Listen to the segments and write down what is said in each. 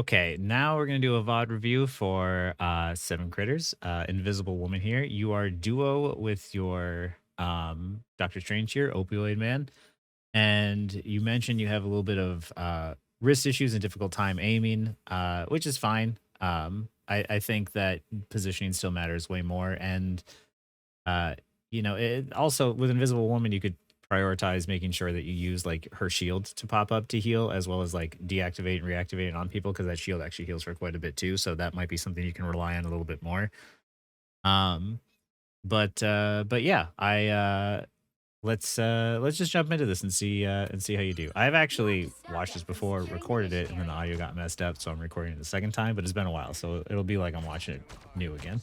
Okay, now we're gonna do a VOD review for 7critters. Invisible Woman here. You are duo with your Doctor Strange here, Opioid Man. And you mentioned you have a little bit of wrist issues and difficult time aiming, which is fine. I think that positioning still matters way more. And uh, it also with Invisible Woman, you could prioritize making sure that you use like her shield to pop up to heal, as well as like deactivate and reactivate it on people because that shield actually heals for quite a bit too. So that might be something you can rely on a little bit more. Um, but yeah, I let's just jump into this and see how you do. I've actually watched this before, recorded it, and then the audio got messed up, so I'm recording it the second time. But it's been a while, so it'll be like I'm watching it new again.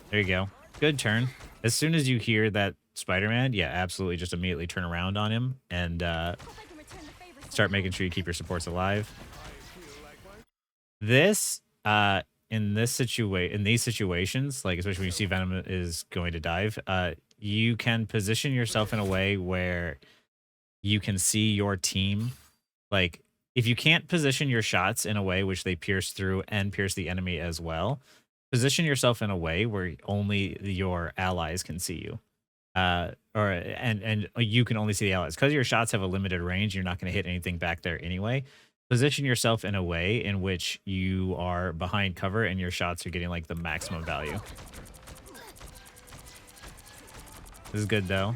There you go. Good turn. As soon as you hear that Spider-Man, yeah, absolutely, just immediately turn around on him and start making sure you keep your supports alive. This in these situations, like especially when you see Venom is going to dive, you can position yourself in a way where you can see your team. Like if you can't position your shots in a way which they pierce through and pierce the enemy as well, position yourself in a way where only your allies can see you. And you can only see the allies because your shots have a limited range. You're not going to hit anything back there anyway. Position yourself in a way in which you are behind cover and your shots are getting like the maximum value. This is good though.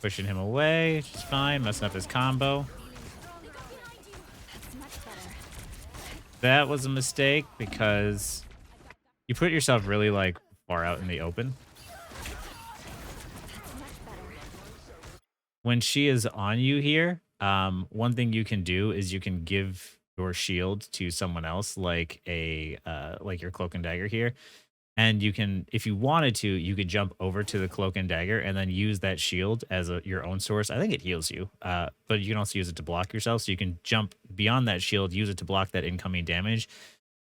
Pushing him away, which is fine. Messing up his combo. That was a mistake because you put yourself really like far out in the open. When she is on you here, one thing you can do is you can give your shield to someone else, like your cloak and dagger here. And you can, if you wanted to, you could jump over to the cloak and dagger and then use that shield as your own source. I think it heals you, but you can also use it to block yourself. So you can jump beyond that shield, use it to block that incoming damage,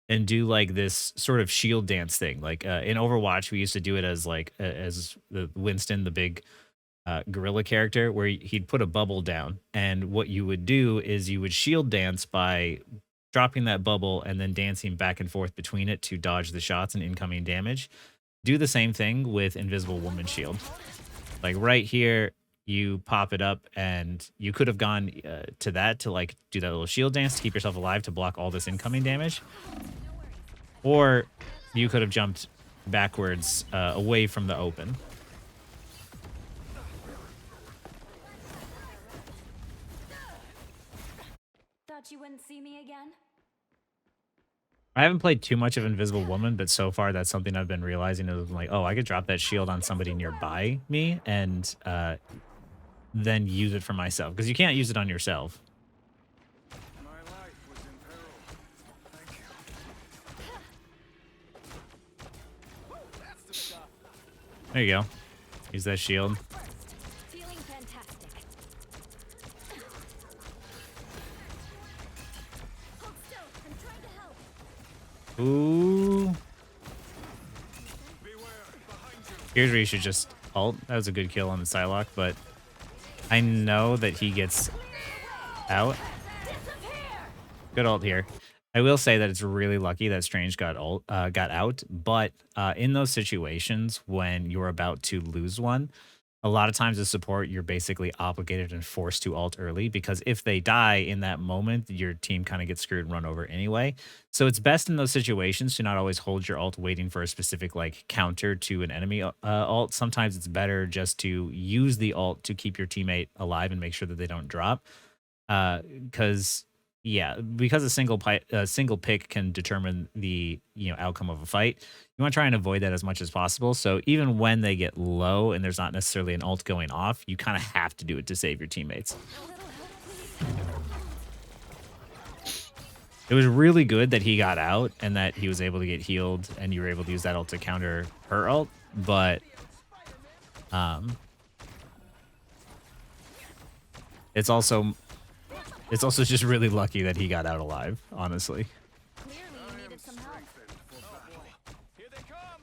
and do like this sort of shield dance thing. Like in Overwatch, we used to do it as as the Winston, the big gorilla character, where he'd put a bubble down, and what you would do is you would shield dance by dropping that bubble and then dancing back and forth between it to dodge the shots and incoming damage. Do the same thing with Invisible Woman shield. Like right here, you pop it up, and you could have gone to that to like do that little shield dance to keep yourself alive to block all this incoming damage, or you could have jumped backwards away from the open. Thought you wouldn't see me again? I haven't played too much of Invisible Woman, but so far that's something I've been realizing is like, oh, I could drop that shield on somebody nearby me and then use it for myself because you can't use it on yourself. My life was in peril. Thank you. There you go. Use that shield. Feeling fantastic. Hold still. I'm trying to help. Ooh. Beware, behind you. Here's where you should just ult. That was a good kill on the Psylocke, but I know that he gets out. Good ult here. I will say that it's really lucky that Strange got out, but in those situations when you're about to lose one, a lot of times as support, you're basically obligated and forced to ult early because if they die in that moment, your team kind of gets screwed and run over anyway. So it's best in those situations to not always hold your ult waiting for a specific like counter to an enemy ult. Sometimes it's better just to use the ult to keep your teammate alive and make sure that they don't drop. Because yeah, because a single pick can determine the outcome of a fight. You want to try and avoid that as much as possible. So even when they get low and there's not necessarily an ult going off, you kind of have to do it to save your teammates. It was really good that he got out and that he was able to get healed and you were able to use that ult to counter her ult, but it's also just really lucky that he got out alive, honestly. Clearly I you am needed some help. strengthened for battle. Here they come.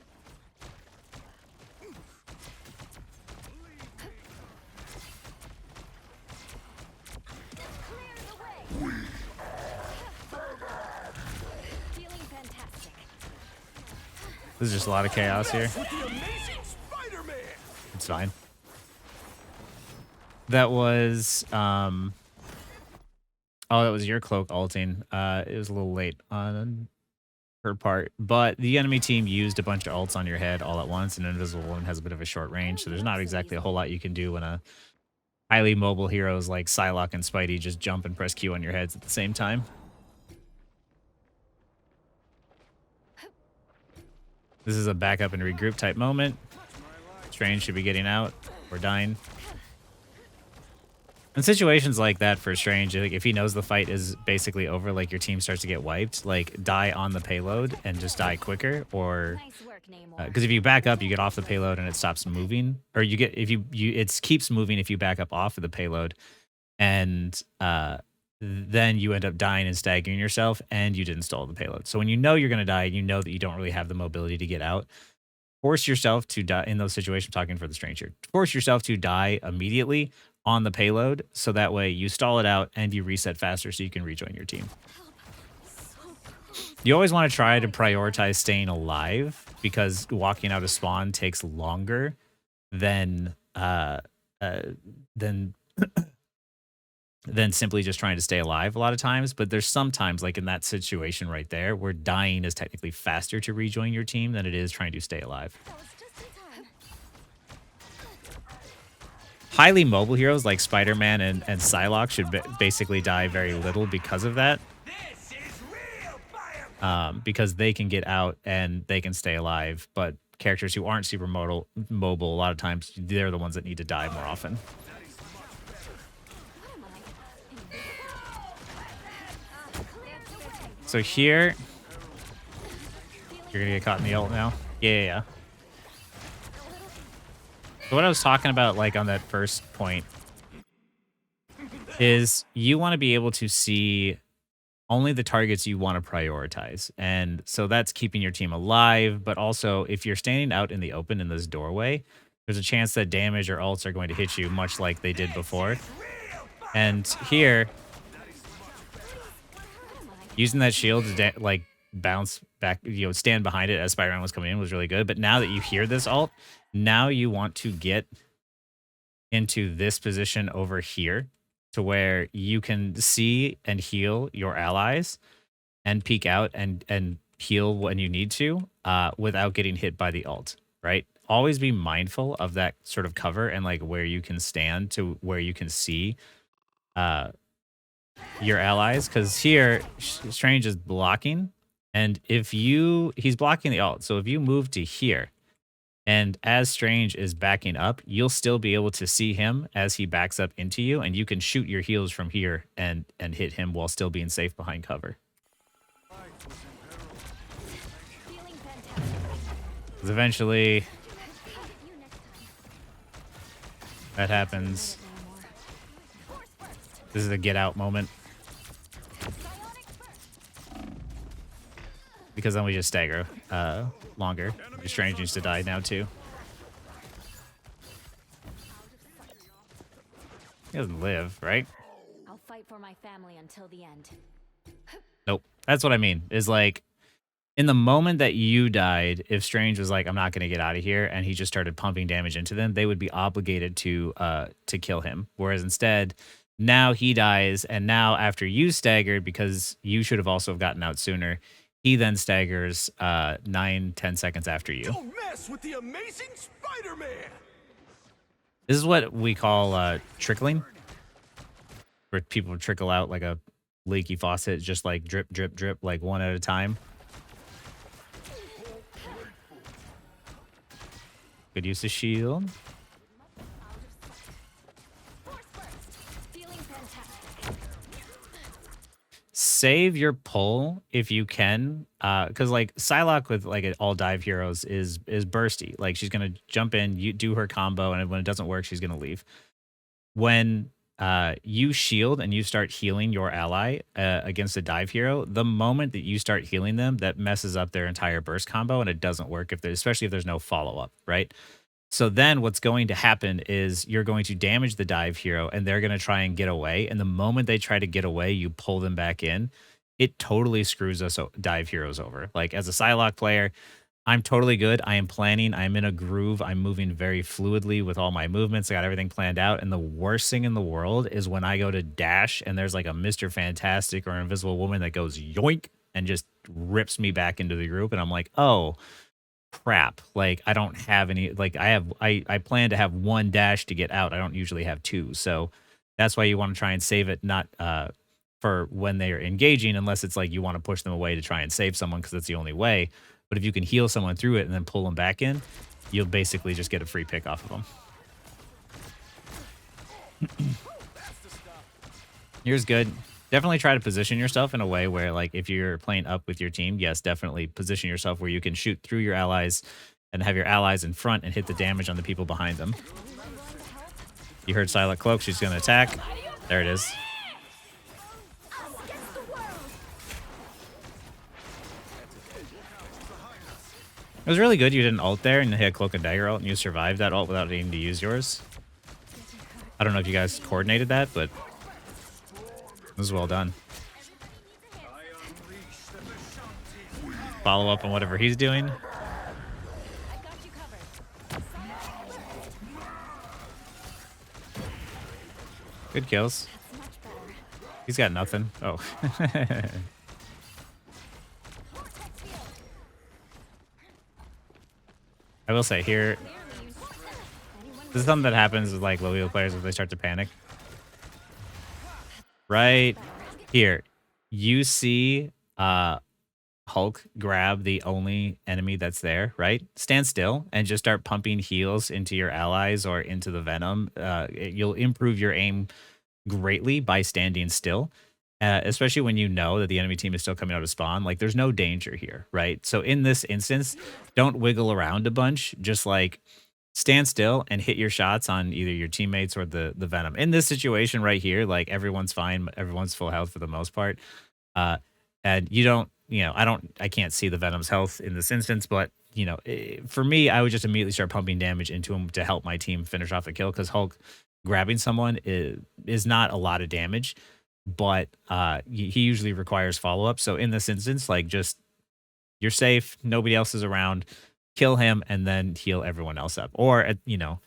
Clear the way. Feeling fantastic. This is just a lot of chaos here. With the amazing Spider-Man. It's fine. That was oh, that was your cloak ulting. It was a little late on her part, but the enemy team used a bunch of ults on your head all at once, and Invisible Woman has a bit of a short range, so there's not exactly a whole lot you can do when a highly mobile heroes like Psylocke and Spidey just jump and press Q on your heads at the same time. This is a backup and regroup type moment. Strange should be getting out or dying. In situations like that for Strange, like if he knows the fight is basically over, like your team starts to get wiped, like die on the payload and just die quicker, or Nice work, Namor. because if you back up, you get off the payload and it stops moving, or you get if you it keeps moving if you back up off of the payload, and then you end up dying and staggering yourself, and you didn't stall the payload. So when you know you're gonna die, and you know that you don't really have the mobility to get out, force yourself to die in those situations. I'm talking for the stranger. Force yourself to die immediately on the payload, so that way you stall it out and you reset faster so you can rejoin your team. You always want to try to prioritize staying alive, because walking out of spawn takes longer than than simply just trying to stay alive a lot of times. But there's sometimes, like in that situation right there, where dying is technically faster to rejoin your team than it is trying to stay alive. That was just in time. Highly mobile heroes like Spider-Man and Psylocke should basically die very little because of that. Because they can get out and they can stay alive, but characters who aren't super mobile, a lot of times, they're the ones that need to die more often. So here, you're gonna get caught in the ult now. Yeah. So what I was talking about, like on that first point, is you want to be able to see only the targets you want to prioritize. And so that's keeping your team alive, but also if you're standing out in the open in this doorway, there's a chance that damage or ults are going to hit you, much like they did before. And here, using that shield to like bounce back, stand behind it as Spider-Man was coming in was really good. But now that you hear this ult, now you want to get into this position over here to where you can see and heal your allies and peek out and heal when you need to without getting hit by the ult, right? Always be mindful of that sort of cover and like where you can stand to where you can see your allies, because here Strange is blocking, and he's blocking the ult. So if you move to here, and as Strange is backing up, you'll still be able to see him as he backs up into you, and you can shoot your heals from here and hit him while still being safe behind cover. Feeling fantastic. Because eventually that happens. This is a get out moment. Because then we just stagger longer. Strange needs to die now too. He doesn't live, right? I'll fight for my family until the end. Nope. That's what I mean. Is like in the moment that you died, if Strange was like, I'm not gonna get out of here, and he just started pumping damage into them, they would be obligated to kill him. Whereas instead, now he dies, and now after you staggered, because you should have also gotten out sooner, he then staggers 9-10 seconds after you. Don't mess with the amazing Spider-Man. This is what we call trickling, where people trickle out like a leaky faucet, just like drip, drip, drip, like one at a time. Good use of shield. Feeling fantastic. Save your pull if you can, because like Psylocke with like all dive heroes is bursty. Like she's gonna jump in, you do her combo, and when it doesn't work, she's gonna leave. When you shield and you start healing your ally against a dive hero. The moment that you start healing them, that messes up their entire burst combo, and it doesn't work if there's, especially if there's no follow up, right? So then what's going to happen is you're going to damage the dive hero and they're going to try and get away. And the moment they try to get away, you pull them back in. It totally screws us dive heroes over. Like as a Psylocke player, I'm totally good. I am planning. I'm in a groove. I'm moving very fluidly with all my movements. I got everything planned out. And the worst thing in the world is when I go to dash and there's like a Mr. Fantastic or an Invisible Woman that goes yoink and just rips me back into the group. And I'm like, oh, crap. Like I don't have any, like I plan to have one dash to get out. I don't usually have two. So that's why you want to try and save it, not for when they are engaging, unless it's like you want to push them away to try and save someone because that's the only way. But if you can heal someone through it and then pull them back in, you'll basically just get a free pick off of them. Here's good. Definitely try to position yourself in a way where, like, if you're playing up with your team, yes, definitely position yourself where you can shoot through your allies and have your allies in front and hit the damage on the people behind them. You heard Silent Cloak. She's going to attack. There it is. It was really good you didn't ult there and hit a Cloak and Dagger ult and you survived that ult without needing to use yours. I don't know if you guys coordinated that, but it was well done. Follow up on whatever he's doing. Good kills. He's got nothing. Oh. I will say here, this is something that happens with like low elo players if they start to panic. Right here, you see Hulk grab the only enemy that's there, right? Stand still and just start pumping heals into your allies or into the Venom. You'll improve your aim greatly by standing still. Especially when you know that the enemy team is still coming out of spawn. Like, there's no danger here, right? So in this instance, don't wiggle around a bunch. Just, like, stand still and hit your shots on either your teammates or the Venom. In this situation right here, like, everyone's fine. Everyone's full health for the most part. And you don't, you know, I can't see the Venom's health in this instance, but, you know, for me, I would just immediately start pumping damage into him to help my team finish off the kill, because Hulk grabbing someone is not a lot of damage. But he usually requires follow-up. So in this instance, like, just, you're safe, nobody else is around, kill him, and then heal everyone else up. Or, you know,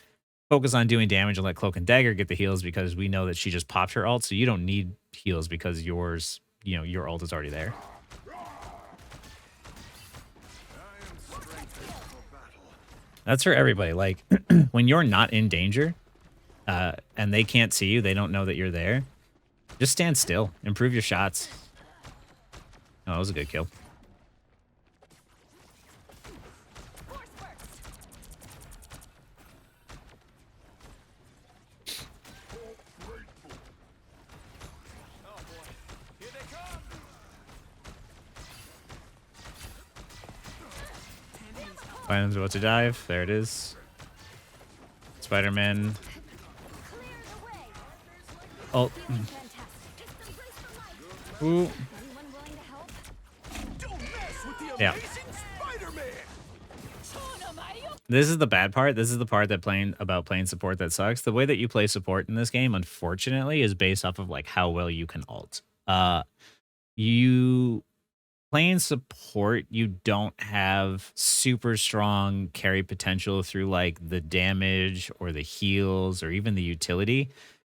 focus on doing damage and let Cloak and Dagger get the heals, because we know that she just popped her ult, so you don't need heals because yours, you know, your ult is already there. That's for everybody. Like, when you're not in danger and they can't see you, they don't know that you're there, just stand still. Improve your shots. Oh, that was a good kill. Spider-Man's about to dive. There it is. Spider-Man. Oh. Ooh. Yeah. This is the bad part. This is the part that playing support that sucks. The way that you play support in this game, unfortunately, is based off of like how well you can ult. You playing support, you don't have super strong carry potential through like the damage or the heals or even the utility.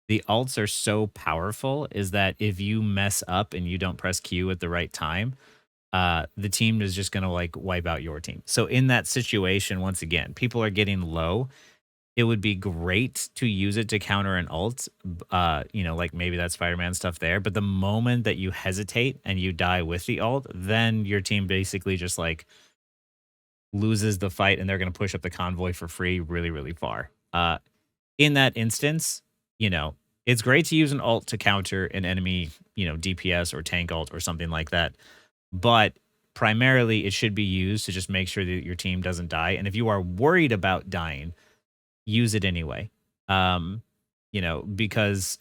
The ults are so powerful is that if you mess up and you don't press Q at the right time, the team is just going to like wipe out your team. So in that situation, once again, people are getting low. It would be great to use it to counter an ult, you know, like maybe that Spider-Man stuff there. But the moment that you hesitate and you die with the ult, then your team basically just like loses the fight and they're going to push up the convoy for free really, really far. In that instance, you know, it's great to use an ult to counter an enemy, you know, DPS or tank ult or something like that. But primarily it should be used to just make sure that your team doesn't die. And if you are worried about dying, use it anyway. you know, because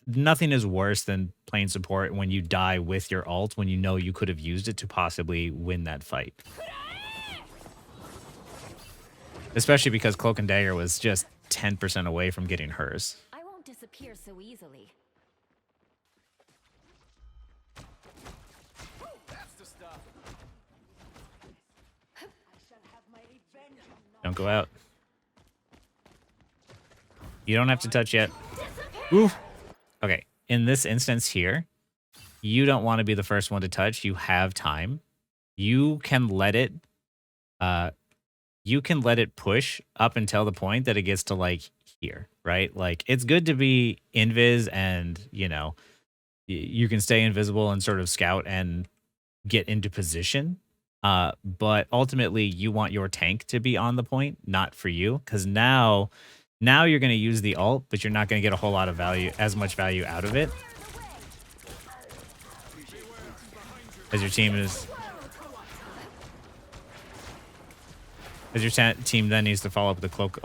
nothing is worse than playing support when you die with your ult when you know you could have used it to possibly win that fight. Especially because Cloak and Dagger was just 10% away from getting hers. I won't disappear so easily. That's the stuff. Don't go out. You don't have to touch yet. Oof. Okay. In this instance here, you don't want to be the first one to touch. You have time. You can let it push up until the point that it gets to like here, right? Like it's good to be invis and, you know, you can stay invisible and sort of scout and get into position. But ultimately you want your tank to be on the point, not for you, because now you're going to use the ult, but you're not going to get a whole lot of value, as much value out of it, as your team is. As your team then needs to follow up with the cloak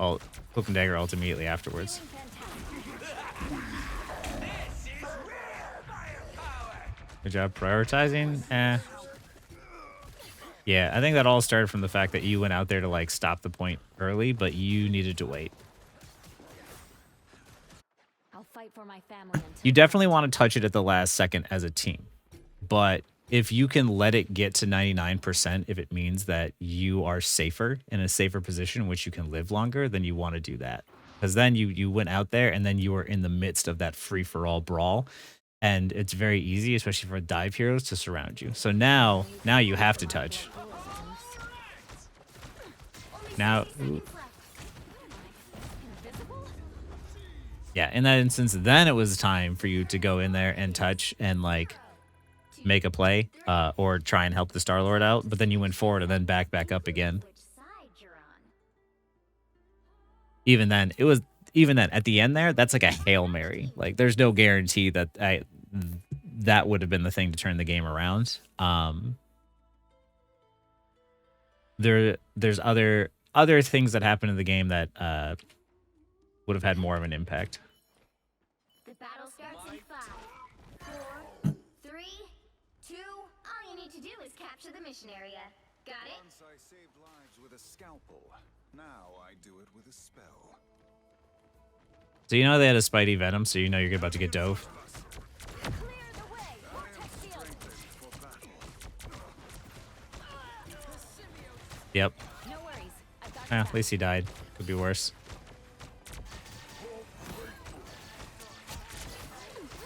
and dagger ult immediately afterwards. Good job prioritizing. Yeah, I think that all started from the fact that you went out there to like stop the point early, but you needed to wait. I'll fight for my family until You definitely want to touch it at the last second as a team, but if you can let it get to 99%, if it means that you are safer in a safer position in which you can live longer, then you want to do that. Because then you went out there and then you were in the midst of that free-for-all brawl. And it's very easy, especially for dive heroes, to surround you. So now you have to touch. Now, yeah, in that instance, then it was time for you to go in there and touch and like make a play or try and help the Star-Lord out, but then you went forward and then back up again. which side you're on. Even then at the end there, that's like a Hail Mary. Like there's no guarantee that that would have been the thing to turn the game around. There's other things that happen in the game that would have had more of an impact. The battle starts in 5, 4, 3, 2. All you need to do is capture the mission area. Got it? Once I saved lives with a scalpel. Now I do it with a spell. So you know they had a Spidey Venom, so you know you're about to get dove. Clear the way. Vortex field. For battle. Yep. No worries. I've got your At back. least he died. Could be worse. Where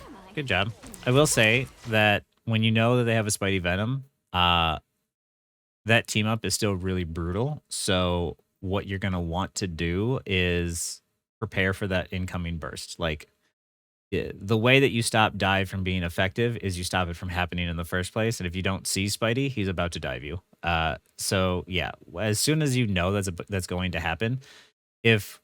am I? Good job. I will say that when you know that they have a Spidey Venom, that team up is still really brutal. So what you're going to want to do is prepare for that incoming burst. Like the way that you stop dive from being effective is you stop it from happening in the first place. And if you don't see Spidey, he's about to dive you. So yeah, as soon as you know that's going to happen, if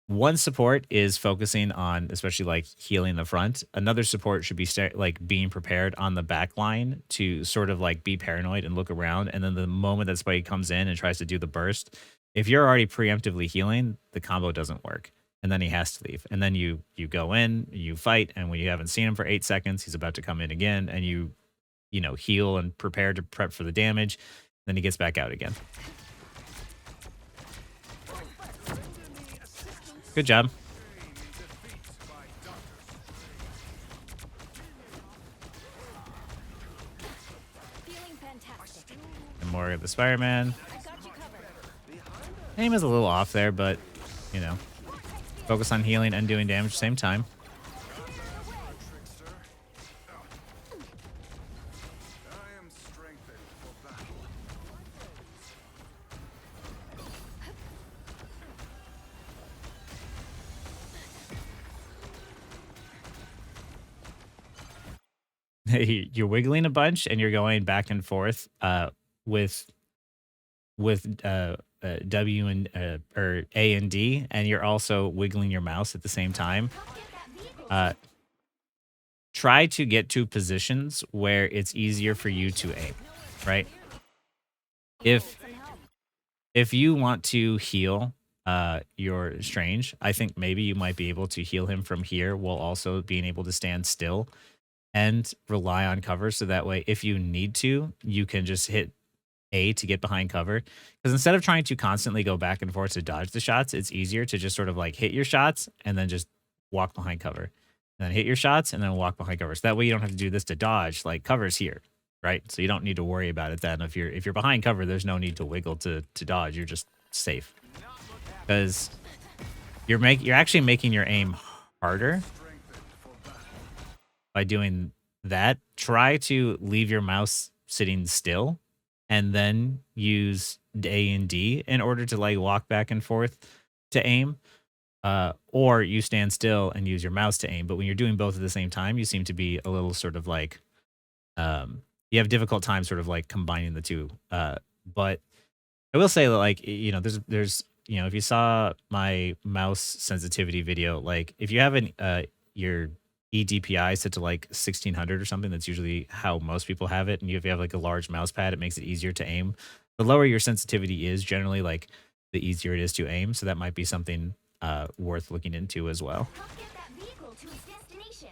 one support is focusing on, especially like healing the front, another support should be like being prepared on the back line to sort of like be paranoid and look around. And then the moment that Spidey comes in and tries to do the burst, if you're already preemptively healing, the combo doesn't work. And then he has to leave. And then you go in, you fight, and when you haven't seen him for 8 seconds, he's about to come in again, and you know, heal and prepare to prep for the damage. Then he gets back out again. Good job. Feeling fantastic. And more of the Spider-Man. I got you covered. Aim is a little off there, but, you know, focus on healing and doing damage at the same time. Trickster. I am strengthened for battle. You're wiggling a bunch and you're going back and forth with W and or A and D, and you're also wiggling your mouse at the same time. Come get that vehicle. Try to get to positions where it's easier for you to aim, right? If Some help. if you want to heal your Strange, I think maybe you might be able to heal him from here while also being able to stand still and rely on cover. So that way, if you need to, you can just hit A to get behind cover. Because instead of trying to constantly go back and forth to dodge the shots, it's easier to just sort of like hit your shots and then just walk behind cover. And then hit your shots and then walk behind cover. So that way you don't have to do this to dodge. Like cover's here, right? So you don't need to worry about it then. If you're behind cover, there's no need to wiggle to dodge. You're just safe. Because you're actually making your aim harder by doing that. Try to leave your mouse sitting still and then use A and D in order to like walk back and forth to aim. Or you stand still and use your mouse to aim. But when you're doing both at the same time, you seem to be a little sort of like you have difficult time sort of like combining the two. But I will say that like there's if you saw my mouse sensitivity video, like if you have your eDPI set to like 1600 or something, that's usually how most people have it. And if you have like a large mouse pad, it makes it easier to aim. The lower your sensitivity is, generally, like the easier it is to aim. So that might be something worth looking into as well. Help get that vehicle to its destination.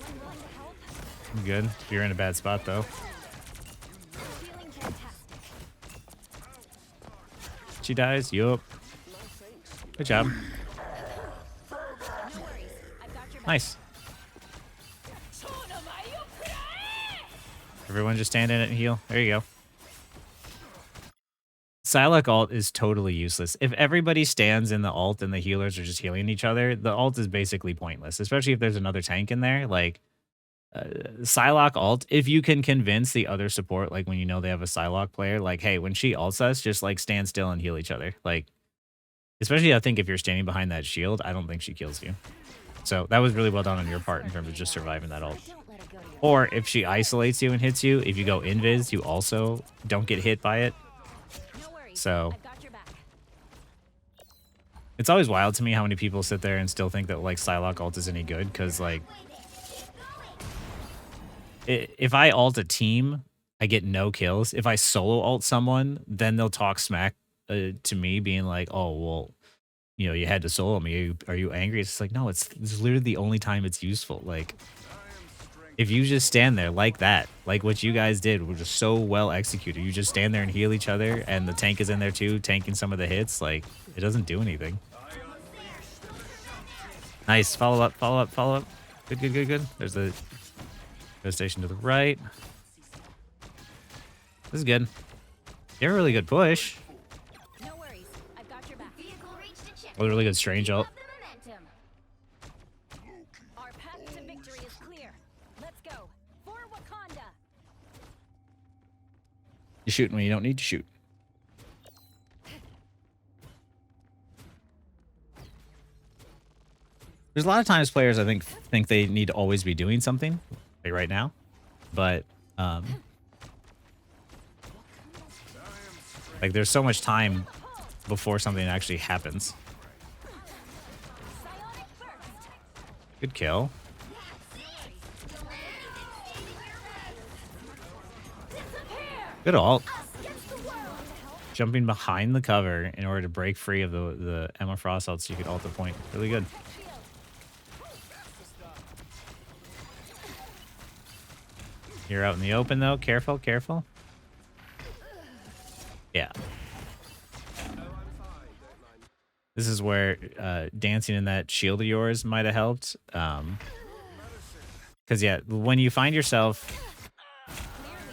Anyone willing to help? I'm good. You're in a bad spot though. Feeling fantastic. She dies. Yup. Good job. No worries. I've got your back. Nice. Everyone just stand in it and heal. There you go. Psylocke ult is totally useless. If everybody stands in the ult and the healers are just healing each other, the ult is basically pointless, especially if there's another tank in there. Like, Psylocke ult, if you can convince the other support, like when you know they have a Psylocke player, like, hey, when she ults us, just like stand still and heal each other. Like, especially I think if you're standing behind that shield, I don't think she kills you. So that was really well done on your part in terms of just surviving that ult. Don't let it go to your Or if she isolates you and hits you, if you go invis, you also don't get hit by it. No worries. So I've got your back. it's always wild to me how many people sit there and still think that like Psylocke ult is any good. Because like if I ult a team, I get no kills. If I solo ult someone, then they'll talk smack to me, being like, "Oh well, you had to solo me. Are you angry?" It's like, no, it's literally the only time it's useful. Like, if you just stand there like that, like what you guys did, was just so well executed. You just stand there and heal each other, and the tank is in there too, tanking some of the hits. Like, it doesn't do anything. Nice. Follow up, follow up, follow up. Good, good, good, good. There's the station to the right. This is good. You have a really good push. No worries. I've got your back. Vehicle reached a check. A really good Strange ult. Of the momentum. Our path to victory is clear. Let's go. For Wakanda. You're shooting when you don't need to shoot. There's a lot of times players, I think they need to always be doing something, like right now, but like there's so much time before something actually happens. Psionic burst. Good kill. Good ult. Against the world. Jumping behind the cover in order to break free of the Emma Frost ult so you could ult the point. Really good. You're out in the open though. Careful, careful. Yeah. This is where dancing in that shield of yours might have helped. Because, yeah, when you find yourself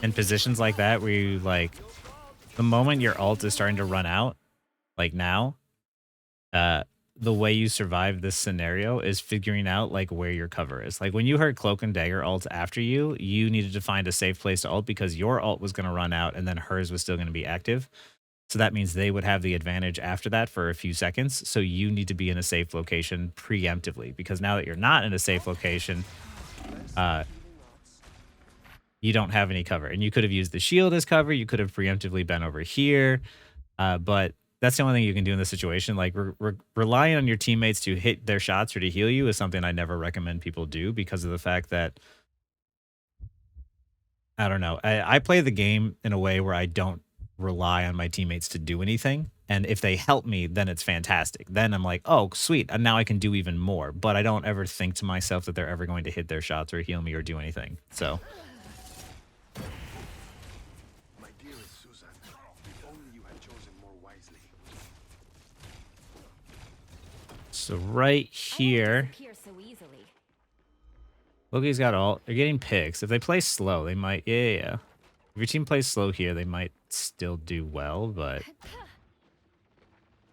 in positions like that where you, like, the moment your ult is starting to run out, like now, the way you survive this scenario is figuring out, like, where your cover is. Like, when you heard Cloak and Dagger ult after you, you needed to find a safe place to ult because your ult was going to run out and then hers was still going to be active. So that means they would have the advantage after that for a few seconds. So you need to be in a safe location preemptively, because now that you're not in a safe location, you don't have any cover. And you could have used the shield as cover. You could have preemptively been over here. But that's the only thing you can do in this situation. Like, relying on your teammates to hit their shots or to heal you is something I never recommend people do, because of the fact that I don't know. I play the game in a way where I don't rely on my teammates to do anything. And if they help me, then it's fantastic. Then I'm like, oh, sweet. And now I can do even more. But I don't ever think to myself that they're ever going to hit their shots or heal me or do anything. So My dearest Susan, if only you had chosen more wisely. right I won't here, disappear so easily. Loki's got all. They're getting picks. If they play slow, they might. Yeah, yeah, yeah. If your team plays slow here, they might still do well. But it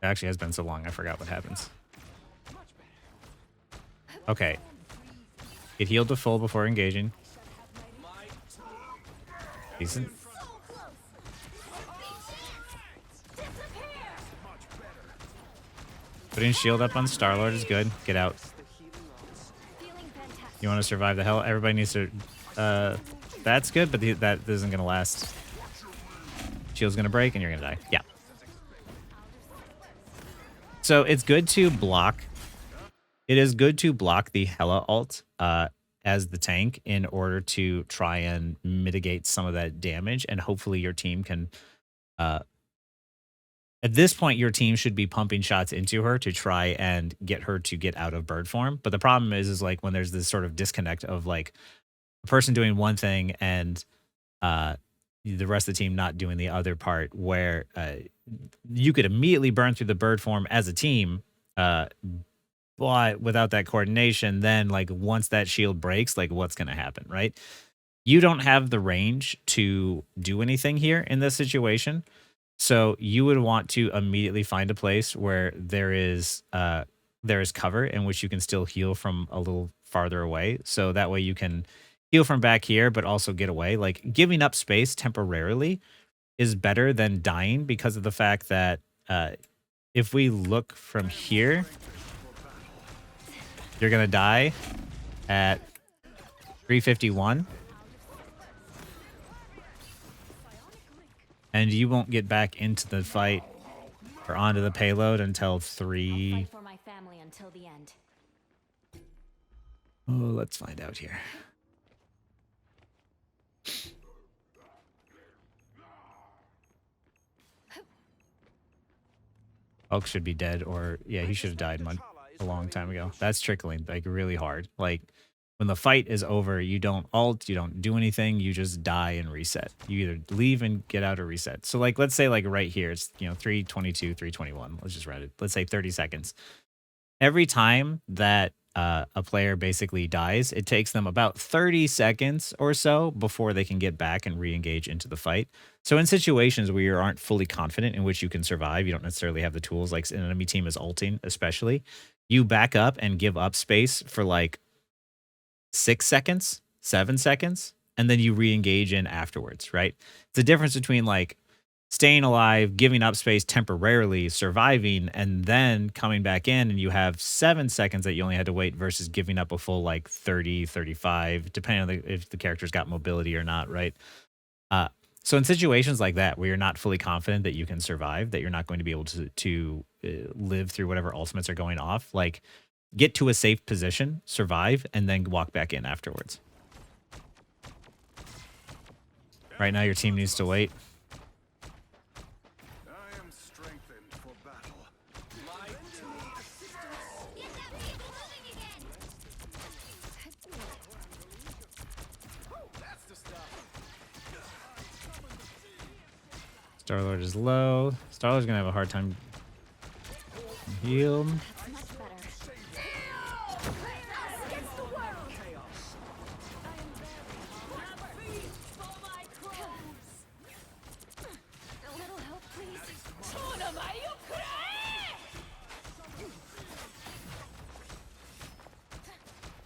actually has been so long, I forgot what happens. Okay. Get healed to full before engaging. Decent. Putting shield up on Star-Lord is good. Get out. Feeling fantastic. You want to survive the hell? Everybody needs to... that's good, but that isn't going to last. Shield's going to break, and you're going to die. Yeah. So it's good to block. It is good to block the Hela ult as the tank in order to try and mitigate some of that damage, and hopefully your team can... at this point, your team should be pumping shots into her to try and get her to get out of bird form. But the problem is like when there's this sort of disconnect of like a person doing one thing and the rest of the team not doing the other part, where you could immediately burn through the bird form as a team, but without that coordination, then like once that shield breaks, like what's going to happen, right? You don't have the range to do anything here in this situation. So you would want to immediately find a place where there is cover in which you can still heal from a little farther away. So that way you can heal from back here, but also get away. Like giving up space temporarily is better than dying because of the fact that if we look from here, you're going to die at 351. And you won't get back into the fight or onto the payload until 3. Fight for my family until the end. Oh, let's find out here. Hulk should be dead, or yeah, he should have died a long time ago. That's trickling like really hard. Like when the fight is over, you don't ult, you don't do anything, you just die and reset. You either leave and get out or reset. So like let's say like right here, it's 322, 321. Let's just round it. Let's say 30 seconds. Every time that a player basically dies, it takes them about 30 seconds or so before they can get back and re-engage into the fight. So in situations where you aren't fully confident in which you can survive, you don't necessarily have the tools, like an enemy team is ulting especially, you back up and give up space for like 6 seconds, 7 seconds, and then you re-engage in afterwards, right? It's the difference between like staying alive, giving up space temporarily, surviving, and then coming back in and you have 7 seconds that you only had to wait versus giving up a full like 30, 35, depending on if the character's got mobility or not, right? So in situations like that, where you're not fully confident that you can survive, that you're not going to be able to live through whatever ultimates are going off, like get to a safe position, survive, and then walk back in afterwards. Right now, your team needs to wait. I am strengthened for battle. My Get that vehicle moving again! That's the stuff. Star-Lord is low. Star-Lord's going to have a hard time healed. That's much better. Us against the world! A little help, please.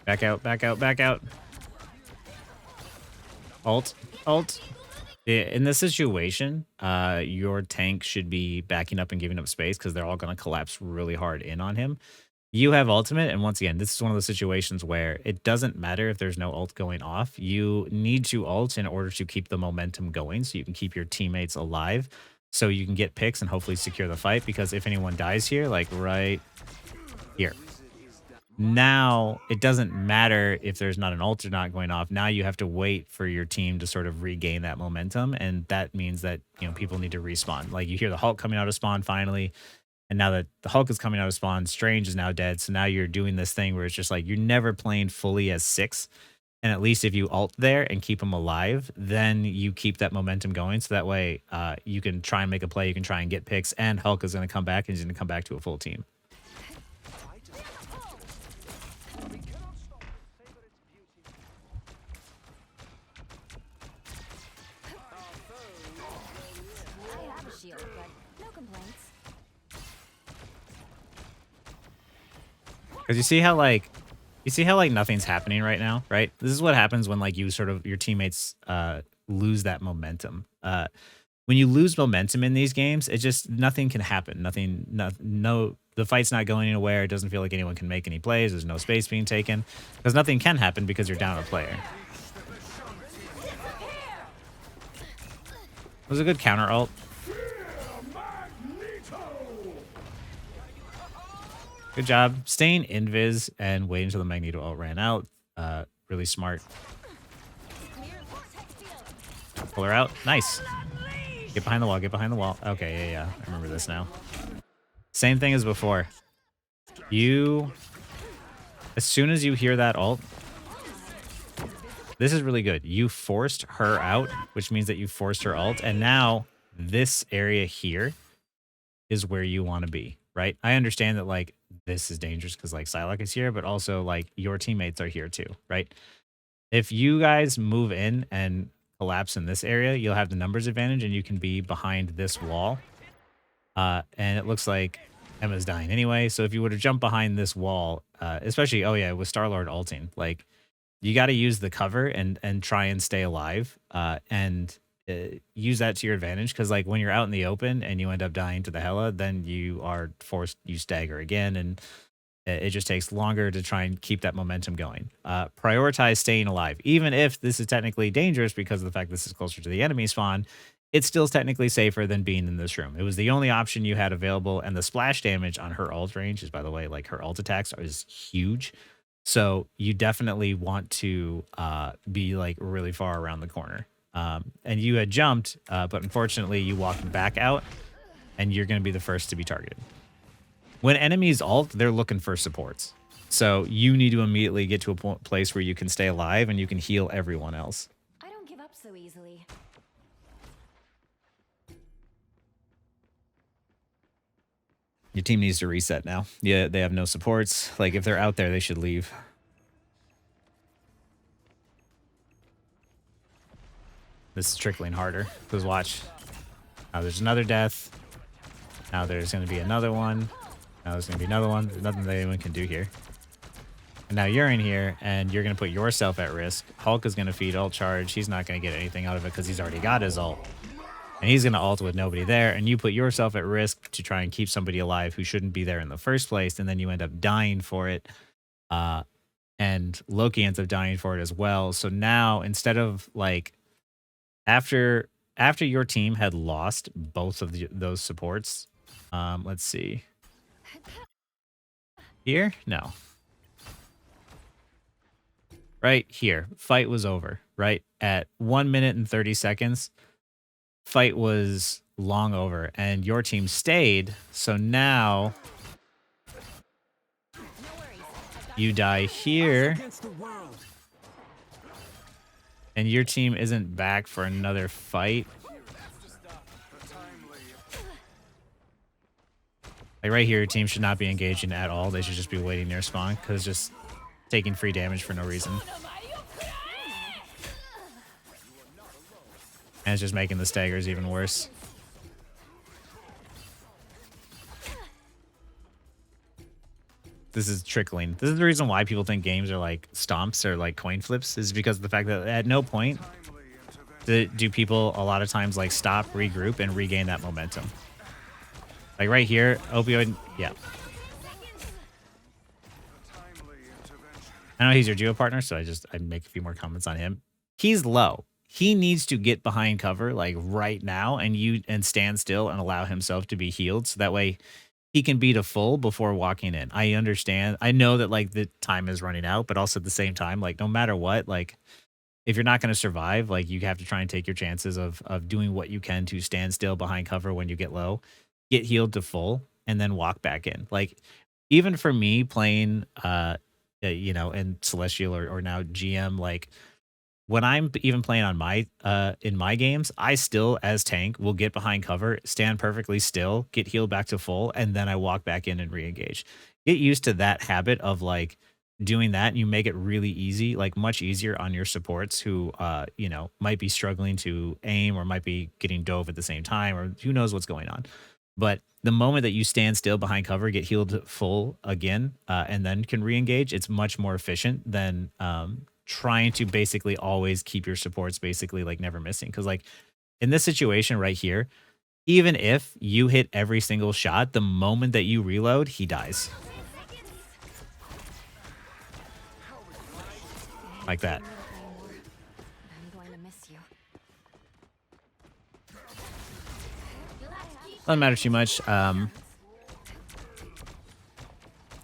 Back out, back out, back out. Ult, ult. In this situation, your tank should be backing up and giving up space because they're all going to collapse really hard in on him. You have ultimate, and once again, this is one of those situations where it doesn't matter if there's no ult going off. You need to ult in order to keep the momentum going so you can keep your teammates alive so you can get picks and hopefully secure the fight, because if anyone dies here, like right here, Now it doesn't matter if there's not an ult or not going off. Now you have to wait for your team to sort of regain that momentum, and that means that people need to respawn. Like you hear the Hulk coming out of spawn finally, and now that the Hulk is coming out of spawn, Strange is now dead. So now you're doing this thing where it's just like you're never playing fully as 6. And at least if you ult there and keep them alive, then you keep that momentum going. So that way you can try and make a play, you can try and get picks, and Hulk is going to come back and he's going to come back to a full team. I have a shield, but no complaints. Because you see how like nothing's happening right now, right? This is what happens when like you sort of your teammates lose that momentum. When you lose momentum in these games, it just nothing can happen. No, the fight's not going anywhere. It doesn't feel like anyone can make any plays. There's no space being taken because nothing can happen because you're down a player. It was a good counter ult. Good job staying invis and waiting until the Magneto ult ran out. Really smart. Pull her out. Nice. Get behind the wall. Get behind the wall. Okay, yeah. I remember this now. Same thing as before. As soon as you hear that ult, this is really good. You forced her out, which means that you forced her ult. And now this area here is where you want to be, right? I understand that like this is dangerous because like Psylocke is here, but also like your teammates are here too, right? If you guys move in and collapse in this area, you'll have the numbers advantage and you can be behind this wall. And it looks like Emma's dying anyway. So if you were to jump behind this wall, especially, oh yeah, with Star-Lord ulting, like you got to use the cover and try and stay alive and use that to your advantage. Because like when you're out in the open and you end up dying to the Hela, then you are forced, you stagger again. And it just takes longer to try and keep that momentum going. Prioritize staying alive. Even if this is technically dangerous because of the fact this is closer to the enemy spawn, it's still technically safer than being in this room. It was the only option you had available. And the splash damage on her ult range is, by the way, like her ult attacks is huge. So you definitely want to be like really far around the corner. And you had jumped, but unfortunately you walked back out and you're going to be the first to be targeted. When enemies ult, they're looking for supports. So you need to immediately get to a place where you can stay alive and you can heal everyone else. I don't give up so easily. Your team needs to reset now. Yeah, they have no supports. Like if they're out there, they should leave. This is trickling harder. Because watch. Now there's another death. Now there's going to be another one. Now there's going to be another one. There's nothing that anyone can do here. And now you're in here, and you're going to put yourself at risk. Hulk is going to feed ult charge. He's not going to get anything out of it because he's already got his ult. And he's going to ult with nobody there. And you put yourself at risk to try and keep somebody alive who shouldn't be there in the first place. And then you end up dying for it. And Loki ends up dying for it as well. So now, instead of like, after your team had lost both of those supports, let's see. Here? No. Right here. Fight was over, right? At 1 minute and 30 seconds, fight was long over, and your team stayed. So now you die here, and your team isn't back for another fight. Like right here, your team should not be engaging at all. They should just be waiting near spawn because it's just taking free damage for no reason. And it's just making the staggers even worse. This is trickling. This is the reason why people think games are like stomps or like coin flips, is because of the fact that at no point do people a lot of times like stop, regroup, and regain that momentum. Like right here, opioid, yeah. I know he's your duo partner, so I make a few more comments on him. He's low. He needs to get behind cover like right now and stand still and allow himself to be healed. So that way he can be to full before walking in. I understand. I know that like the time is running out, but also at the same time, like no matter what, like if you're not going to survive, like you have to try and take your chances of doing what you can to stand still behind cover when you get low, get healed to full, and then walk back in. Like even for me playing, you know, in Celestial or now GM, like when I'm even playing on my in my games, I still as tank will get behind cover, stand perfectly still, get healed back to full, and then I walk back in and re-engage. Get used to that habit of like doing that, and you make it really easy, like much easier on your supports who you know, might be struggling to aim or might be getting dove at the same time, or who knows what's going on. But the moment that you stand still behind cover, get healed full again, and then can re-engage, it's much more efficient than trying to basically always keep your supports basically like never missing. Because like in this situation right here, even if you hit every single shot, the moment that you reload, he dies. Like that. I'm going to miss you. Doesn't matter too much. And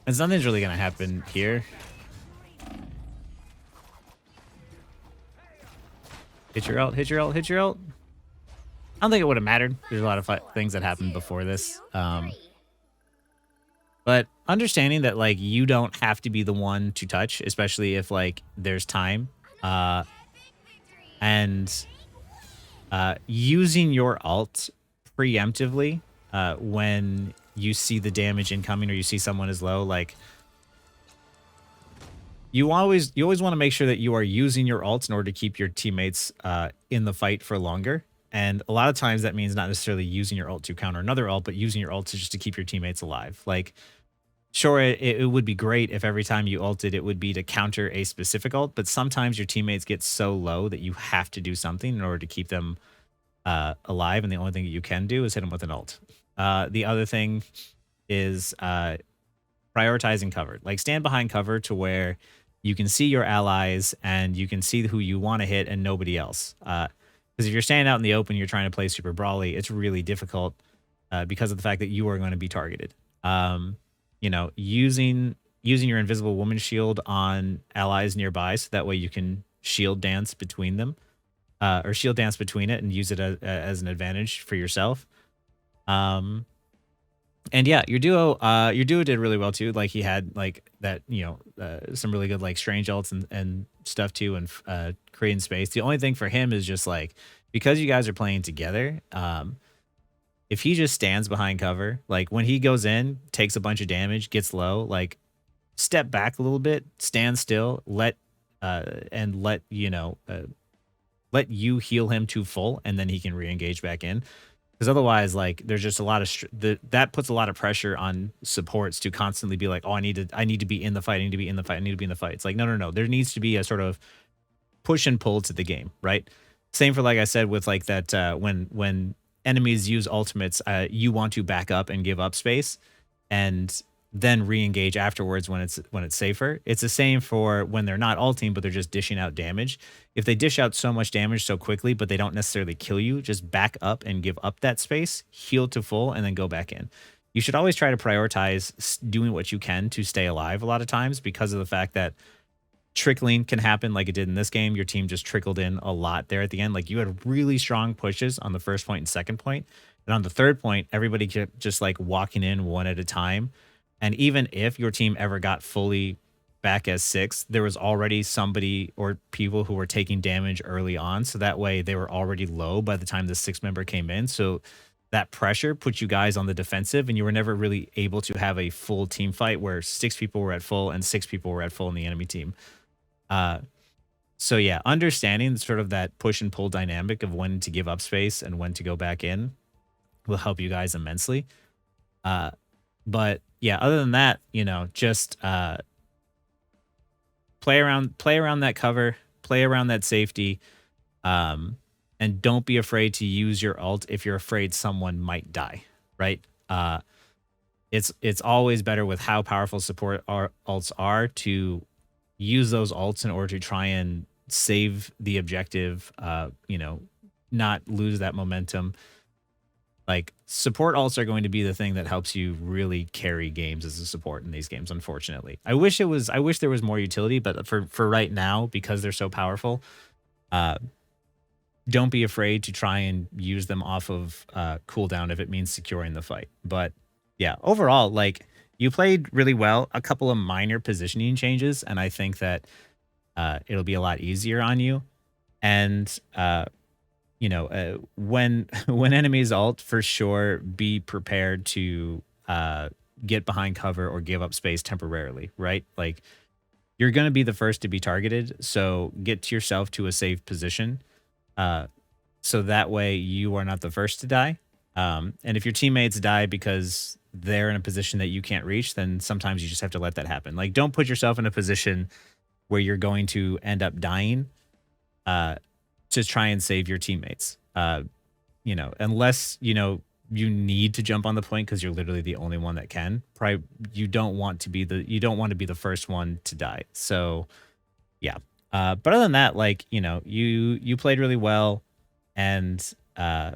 nothing's really gonna happen here. Hit your ult, hit your ult, hit your ult. I don't think it would have mattered. There's a lot of things that happened before this. But understanding that like you don't have to be the one to touch, especially if like there's time. And using your ult preemptively when you see the damage incoming or you see someone is low, like you always want to make sure that you are using your ults in order to keep your teammates in the fight for longer. And a lot of times that means not necessarily using your ult to counter another ult, but using your ult to just to keep your teammates alive. Like, sure, it would be great if every time you ulted, it would be to counter a specific ult, but sometimes your teammates get so low that you have to do something in order to keep them alive, and the only thing that you can do is hit them with an ult. The other thing is prioritizing cover. Like, stand behind cover to where you can see your allies and you can see who you want to hit and nobody else. Because if you're standing out in the open, you're trying to play super brawly, it's really difficult because of the fact that you are going to be targeted. You know, using your invisible woman shield on allies nearby, so that way you can shield dance between them, or shield dance between it and use it as an advantage for yourself. And yeah, your duo did really well too. Like he had like that, you know, some really good like strange ults and stuff too, and creating space. The only thing for him is just like, because you guys are playing together, if he just stands behind cover, like when he goes in, takes a bunch of damage, gets low, like step back a little bit, stand still, let you heal him to full, and then he can re-engage back in. Because otherwise, like there's just a lot of that puts a lot of pressure on supports to constantly be like, oh, I need to be in the fight, I need to be in the fight, I need to be in the fight. It's like no. There needs to be a sort of push and pull to the game, right? Same for, like I said, with like that when enemies use ultimates, you want to back up and give up space, and then re-engage afterwards when it's safer. It's the same for when they're not ulting, but they're just dishing out damage. If they dish out so much damage so quickly, but they don't necessarily kill you, just back up and give up that space, heal to full, and then go back in. You should always try to prioritize doing what you can to stay alive a lot of times, because of the fact that trickling can happen like it did in this game. Your team just trickled in a lot there at the end. Like you had really strong pushes on the first point and second point. And on the third point, everybody kept just like walking in one at a time. And even if your team ever got fully back as 6, there was already somebody or people who were taking damage early on. So that way they were already low by the time the 6th member came in. So that pressure put you guys on the defensive, and you were never really able to have a full team fight where 6 people were at full and 6 people were at full in the enemy team. So yeah, understanding sort of that push and pull dynamic of when to give up space and when to go back in will help you guys immensely. But yeah, other than that, you know, just play around that cover, play around that safety, and don't be afraid to use your ult if you're afraid someone might die, right? It's always better with how powerful support our ults are to use those ults in order to try and save the objective, you know, not lose that momentum. Like support ults are going to be the thing that helps you really carry games as a support in these games, unfortunately. I wish there was more utility, but for right now, because they're so powerful, don't be afraid to try and use them off of cooldown if it means securing the fight. But yeah, overall, like you played really well. A couple of minor positioning changes, and I think that it'll be a lot easier on you. And when when enemies ult, for sure, be prepared to get behind cover or give up space temporarily, right? Like you're going to be the first to be targeted, so get yourself to a safe position, so that way you are not the first to die. And if your teammates die because they're in a position that you can't reach, then sometimes you just have to let that happen. Like don't put yourself in a position where you're going to end up dying to try and save your teammates. Unless, you need to jump on the point because you're literally the only one that can. Probably you don't want to be the first one to die. So yeah. But other than that, like, you played really well. And for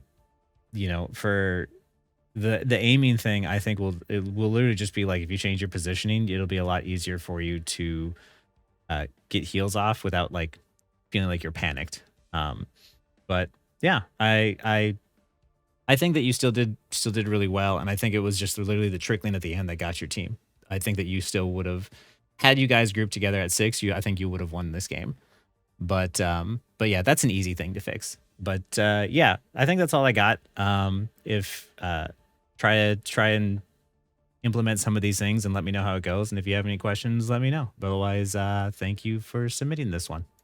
the aiming thing, I think it will literally just be like if you change your positioning, it'll be a lot easier for you to get heals off without like feeling like you're panicked. But yeah, I think that you still did really well, and I think it was just literally the trickling at the end that got your team. I think that you still would have, had you guys grouped together at 6, I think you would have won this game. But yeah, that's an easy thing to fix. But yeah, I think that's all I got. If try and implement some of these things and let me know how it goes. And if you have any questions, let me know. But otherwise, thank you for submitting this one.